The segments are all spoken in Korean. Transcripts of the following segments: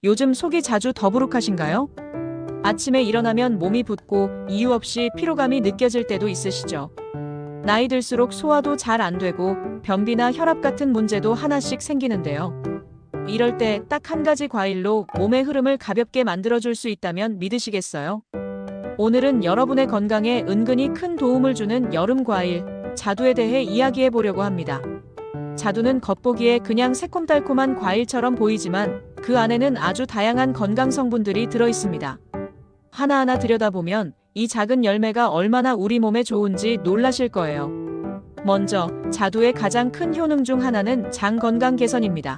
요즘 속이 자주 더부룩하신가요? 아침에 일어나면 몸이 붓고 이유 없이 피로감이 느껴질 때도 있으시죠? 나이 들수록 소화도 잘 안 되고 변비나 혈압 같은 문제도 하나씩 생기는데요. 이럴 때 딱 한 가지 과일로 몸의 흐름을 가볍게 만들어줄 수 있다면 믿으시겠어요? 오늘은 여러분의 건강에 은근히 큰 도움을 주는 여름 과일, 자두에 대해 이야기해 보려고 합니다. 자두는 겉보기에 그냥 새콤달콤한 과일처럼 보이지만 그 안에는 아주 다양한 건강 성분들이 들어 있습니다. 하나하나 들여다보면 이 작은 열매가 얼마나 우리 몸에 좋은지 놀라실 거예요. 먼저 자두의 가장 큰 효능 중 하나는 장 건강 개선입니다.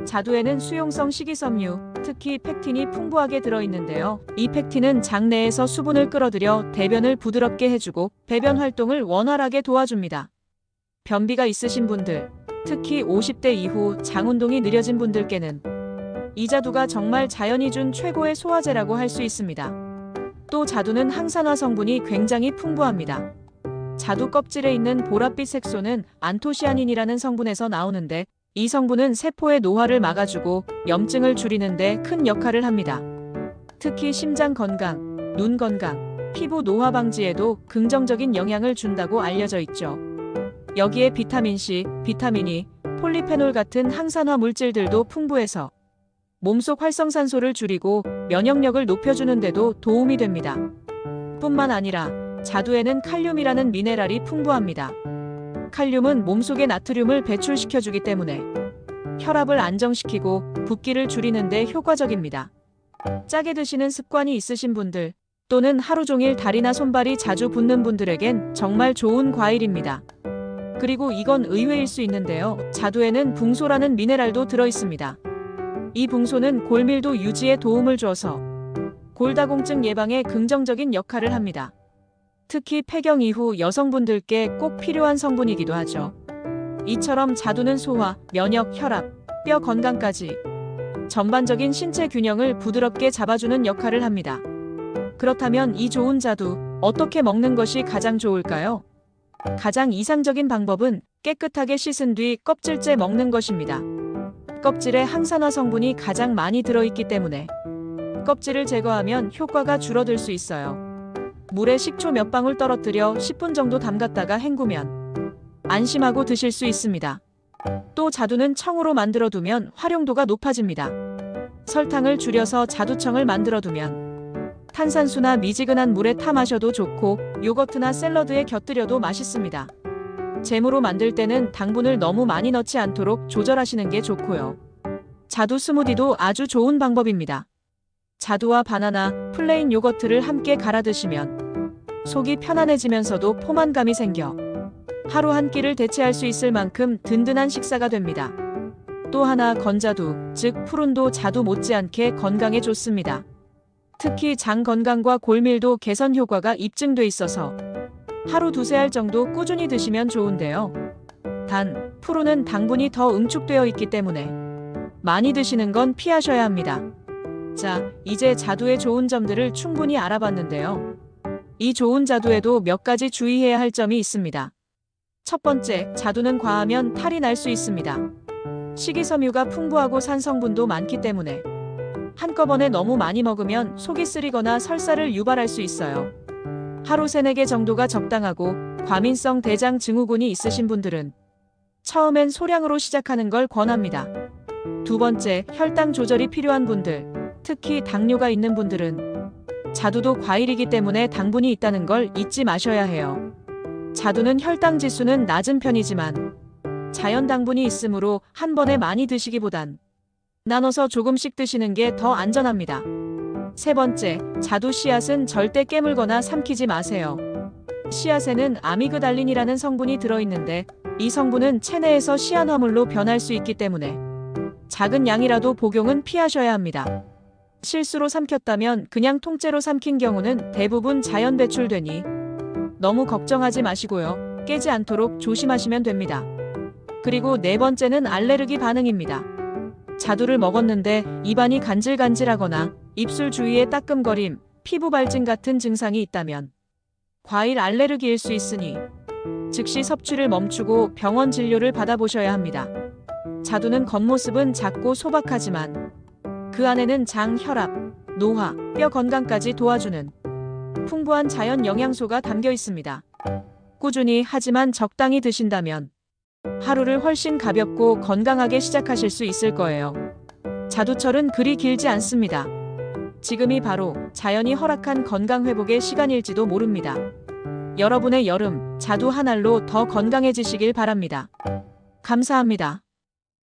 자두에는 수용성 식이섬유, 특히 펙틴이 풍부하게 들어있는데요. 이 펙틴은 장 내에서 수분을 끌어들여 대변을 부드럽게 해주고 배변 활동을 원활하게 도와줍니다. 변비가 있으신 분들, 특히 50대 이후 장 운동이 느려진 분들께는 이 자두가 정말 자연이 준 최고의 소화제라고 할 수 있습니다. 또 자두는 항산화 성분이 굉장히 풍부합니다. 자두 껍질에 있는 보랏빛 색소는 안토시아닌이라는 성분에서 나오는데 이 성분은 세포의 노화를 막아주고 염증을 줄이는 데 큰 역할을 합니다. 특히 심장 건강, 눈 건강, 피부 노화 방지에도 긍정적인 영향을 준다고 알려져 있죠. 여기에 비타민C, 비타민 E, 폴리페놀 같은 항산화 물질들도 풍부해서 몸속 활성산소를 줄이고 면역력을 높여주는 데도 도움이 됩니다. 뿐만 아니라 자두에는 칼륨이라는 미네랄이 풍부합니다. 칼륨은 몸속의 나트륨을 배출시켜주기 때문에 혈압을 안정시키고 붓기를 줄이는 데 효과적입니다. 짜게 드시는 습관이 있으신 분들 또는 하루 종일 다리나 손발이 자주 붓는 분들에겐 정말 좋은 과일입니다. 그리고 이건 의외일 수 있는데요. 자두에는 붕소라는 미네랄도 들어있습니다. 이 붕소는 골밀도 유지에 도움을 줘서 골다공증 예방에 긍정적인 역할을 합니다. 특히 폐경 이후 여성분들께 꼭 필요한 성분이기도 하죠. 이처럼 자두는 소화, 면역, 혈압, 뼈 건강까지 전반적인 신체 균형을 부드럽게 잡아주는 역할을 합니다. 그렇다면 이 좋은 자두, 어떻게 먹는 것이 가장 좋을까요? 가장 이상적인 방법은 깨끗하게 씻은 뒤 껍질째 먹는 것입니다. 껍질에 항산화 성분이 가장 많이 들어있기 때문에 껍질을 제거하면 효과가 줄어들 수 있어요. 물에 식초 몇 방울 떨어뜨려 10분 정도 담갔다가 헹구면 안심하고 드실 수 있습니다. 또 자두는 청으로 만들어두면 활용도가 높아집니다. 설탕을 줄여서 자두청을 만들어두면 탄산수나 미지근한 물에 타 마셔도 좋고 요거트나 샐러드에 곁들여도 맛있습니다. 잼으로 만들 때는 당분을 너무 많이 넣지 않도록 조절하시는 게 좋고요. 자두 스무디도 아주 좋은 방법입니다. 자두와 바나나, 플레인 요거트를 함께 갈아 드시면 속이 편안해지면서도 포만감이 생겨 하루 한 끼를 대체할 수 있을 만큼 든든한 식사가 됩니다. 또 하나 건자두, 즉 푸른도 자두 못지않게 건강에 좋습니다. 특히 장 건강과 골밀도 개선 효과가 입증돼 있어서 하루 두세 알 정도 꾸준히 드시면 좋은데요. 단, 푸른은 당분이 더 응축되어 있기 때문에 많이 드시는 건 피하셔야 합니다. 자, 이제 자두의 좋은 점들을 충분히 알아봤는데요. 이 좋은 자두에도 몇 가지 주의해야 할 점이 있습니다. 첫 번째, 자두는 과하면 탈이 날 수 있습니다. 식이섬유가 풍부하고 산 성분도 많기 때문에 한꺼번에 너무 많이 먹으면 속이 쓰리거나 설사를 유발할 수 있어요. 하루 3-4개 정도가 적당하고 과민성 대장 증후군이 있으신 분들은 처음엔 소량으로 시작하는 걸 권합니다. 두 번째, 혈당 조절이 필요한 분들, 특히 당뇨가 있는 분들은 자두도 과일이기 때문에 당분이 있다는 걸 잊지 마셔야 해요. 자두는 혈당 지수는 낮은 편이지만 자연 당분이 있으므로 한 번에 많이 드시기보단 나눠서 조금씩 드시는 게 더 안전합니다. 세 번째, 자두 씨앗은 절대 깨물거나 삼키지 마세요. 씨앗에는 아미그달린이라는 성분이 들어있는데 이 성분은 체내에서 시안화물로 변할 수 있기 때문에 작은 양이라도 복용은 피하셔야 합니다. 실수로 삼켰다면 그냥 통째로 삼킨 경우는 대부분 자연 배출되니 너무 걱정하지 마시고요. 깨지 않도록 조심하시면 됩니다. 그리고 네 번째는 알레르기 반응입니다. 자두를 먹었는데 입안이 간질간질하거나 입술 주위에 따끔거림, 피부 발진 같은 증상이 있다면 과일 알레르기일 수 있으니 즉시 섭취를 멈추고 병원 진료를 받아보셔야 합니다. 자두는 겉모습은 작고 소박하지만 그 안에는 장, 혈압, 노화, 뼈 건강까지 도와주는 풍부한 자연 영양소가 담겨 있습니다. 꾸준히 하지만 적당히 드신다면 하루를 훨씬 가볍고 건강하게 시작하실 수 있을 거예요. 자두철은 그리 길지 않습니다. 지금이 바로 자연이 허락한 건강 회복의 시간일지도 모릅니다. 여러분의 여름, 자두 한 알로 더 건강해지시길 바랍니다. 감사합니다.